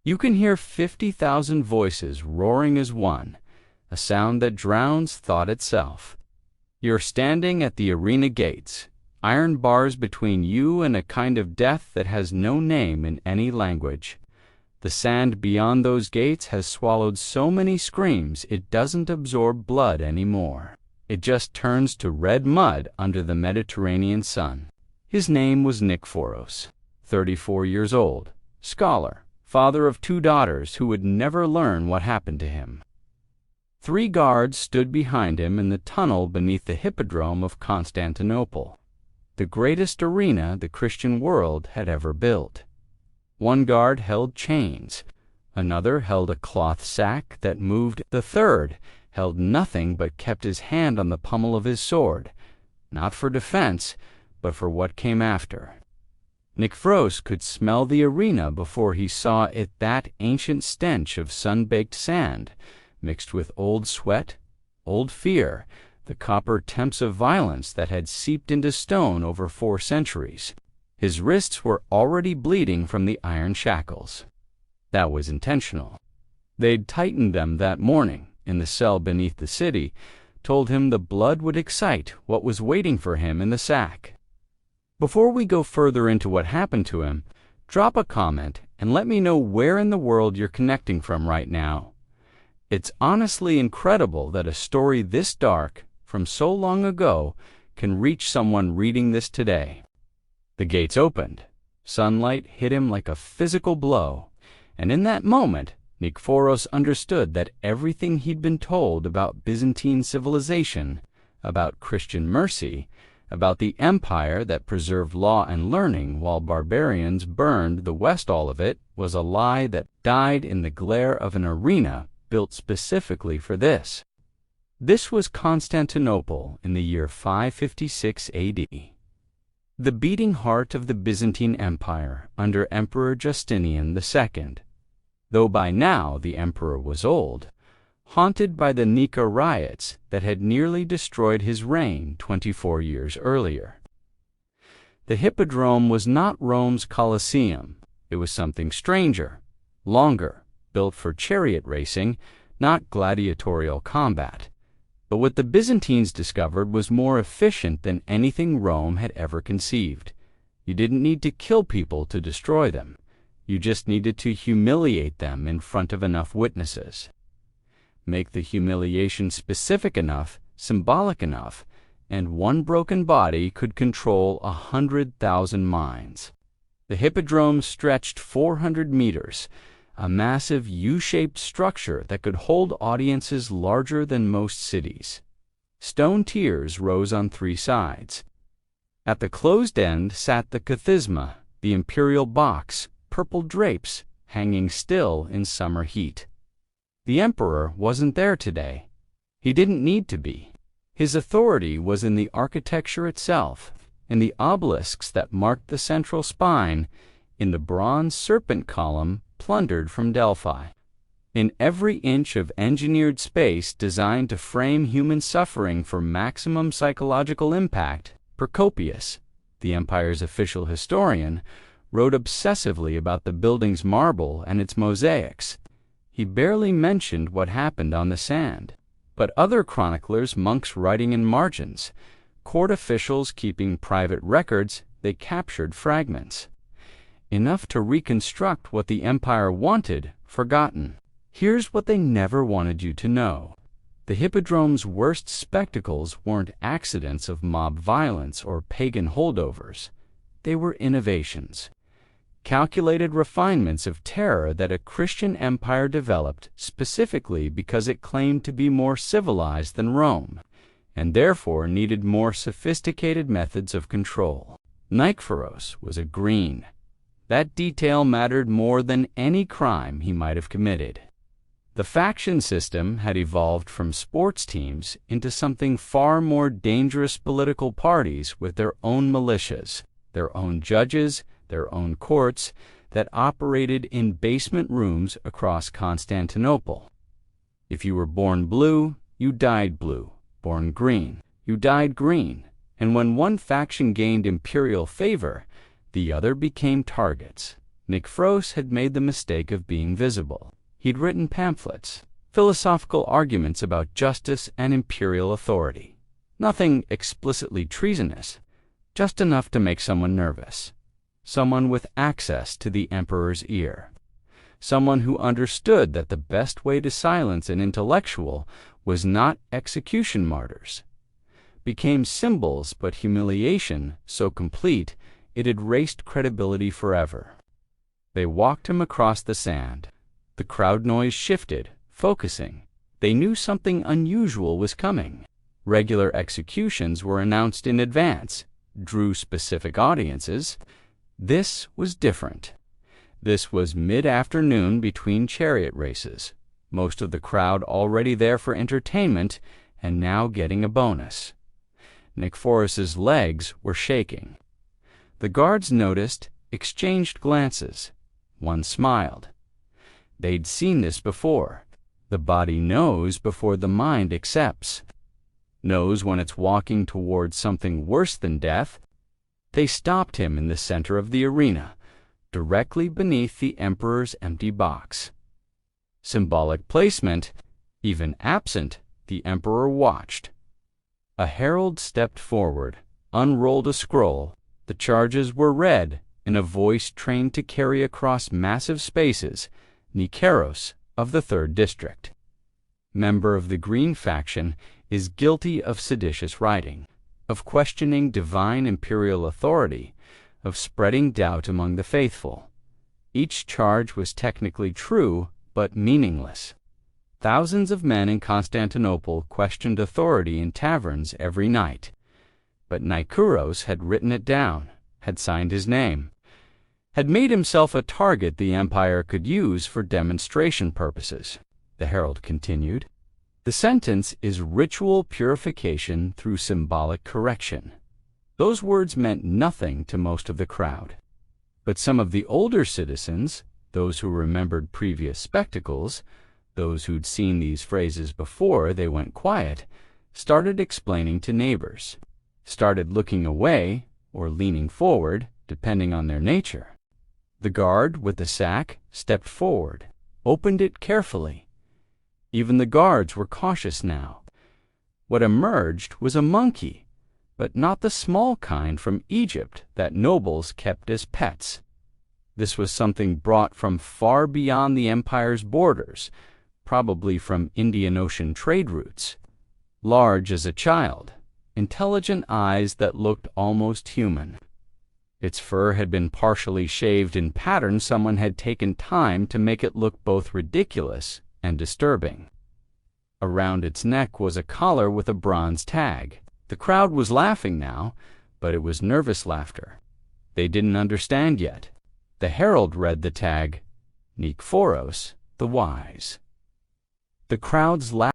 You can hear 50,000 voices roaring as one, a sound that drowns thought itself. You're standing at the arena gates, iron bars between you and a kind of death that has no name in any language. The sand beyond those gates has swallowed so many screams it doesn't absorb blood anymore. It just turns to red mud under the Mediterranean sun. His name was Nikephoros, 34 years old, scholar, father of 2 daughters who would never learn what happened to him. 3 guards stood behind him in the tunnel beneath the Hippodrome of Constantinople, the greatest arena the Christian world had ever built. 1 guard held chains, another held a cloth sack that moved, the third held nothing but kept his hand on the pommel of his sword, not for defense, but for what came after. Nikephoros could smell the arena before he saw it, that ancient stench of sun-baked sand, mixed with old sweat, old fear, the copper temps of violence that had seeped into stone over 4 centuries. His wrists were already bleeding from the iron shackles. That was intentional. They'd tightened them that morning in the cell beneath the city, told him the blood would excite what was waiting for him in the sack. Before we go further into what happened to him, drop a comment and let me know where in the world you're connecting from right now. It's honestly incredible that a story this dark, from so long ago, can reach someone reading this today. The gates opened. Sunlight hit him like a physical blow, and in that moment, Nikephoros understood that everything he'd been told about Byzantine civilization, about Christian mercy, about the empire that preserved law and learning while barbarians burned the West, all of it was a lie that died in the glare of an arena built specifically for this. This was Constantinople in the year 556 AD. The beating heart of the Byzantine Empire under Emperor Justinian II, though by now the emperor was old, haunted by the Nika riots that had nearly destroyed his reign 24 years earlier. The Hippodrome was not Rome's Colosseum. It was something stranger, longer, built for chariot racing, not gladiatorial combat. But what the Byzantines discovered was more efficient than anything Rome had ever conceived. You didn't need to kill people to destroy them. You just needed to humiliate them in front of enough witnesses. Make the humiliation specific enough, symbolic enough, and one broken body could control 100,000 minds. The Hippodrome stretched 400 meters, a massive U-shaped structure that could hold audiences larger than most cities. Stone tiers rose on 3 sides. At the closed end sat the Kathisma, the imperial box, purple drapes, hanging still in summer heat. The emperor wasn't there today. He didn't need to be. His authority was in the architecture itself, in the obelisks that marked the central spine, in the bronze serpent column plundered from Delphi. In every inch of engineered space designed to frame human suffering for maximum psychological impact, Procopius, the empire's official historian, wrote obsessively about the building's marble and its mosaics. He barely mentioned what happened on the sand, but other chroniclers, monks writing in margins, court officials keeping private records, they captured fragments. Enough to reconstruct what the empire wanted, forgotten. Here's what they never wanted you to know. The Hippodrome's worst spectacles weren't accidents of mob violence or pagan holdovers. They were innovations. Calculated refinements of terror that a Christian empire developed specifically because it claimed to be more civilized than Rome, and therefore needed more sophisticated methods of control. Nikephoros was a green. That detail mattered more than any crime he might have committed. The faction system had evolved from sports teams into something far more dangerous: political parties with their own militias, their own judges, their own courts that operated in basement rooms across Constantinople. If you were born blue, you died blue. Born green, you died green. And when one faction gained imperial favor, the other became targets. Nikephoros had made the mistake of being visible. He'd written pamphlets, philosophical arguments about justice and imperial authority. Nothing explicitly treasonous, just enough to make someone nervous. Someone with access to the emperor's ear. Someone who understood that the best way to silence an intellectual was not execution martyrs. Became symbols, but humiliation so complete it had erased credibility forever. They walked him across the sand. The crowd noise shifted, focusing. They knew something unusual was coming. Regular executions were announced in advance, drew specific audiences. This was different. This was mid-afternoon between chariot races, most of the crowd already there for entertainment and now getting a bonus. Nikephoros' legs were shaking. The guards noticed, exchanged glances. One smiled. They'd seen this before. The body knows before the mind accepts. Knows when it's walking towards something worse than death. They stopped him in the center of the arena, directly beneath the emperor's empty box. Symbolic placement, even absent, the emperor watched. A herald stepped forward, unrolled a scroll. The charges were read in a voice trained to carry across massive spaces. Nikephoros of the 3rd District, member of the Green faction, is guilty of seditious writing, of questioning divine imperial authority, of spreading doubt among the faithful. Each charge was technically true, but meaningless. Thousands of men in Constantinople questioned authority in taverns every night. But Nikephoros had written it down, had signed his name, had made himself a target the empire could use for demonstration purposes. The herald continued. The sentence is ritual purification through symbolic correction. Those words meant nothing to most of the crowd. But some of the older citizens, those who remembered previous spectacles, those who'd seen these phrases before they went quiet, started explaining to neighbors, started looking away or leaning forward, depending on their nature. The guard with the sack stepped forward, opened it carefully. Even the guards were cautious now. What emerged was a monkey, but not the small kind from Egypt that nobles kept as pets. This was something brought from far beyond the empire's borders, probably from Indian Ocean trade routes. Large as a child, intelligent eyes that looked almost human. Its fur had been partially shaved in patterns someone had taken time to make it look both ridiculous and disturbing. Around its neck was a collar with a bronze tag. The crowd was laughing now, but it was nervous laughter. They didn't understand yet. The herald read the tag, Nikephoros the Wise. The crowd's laughter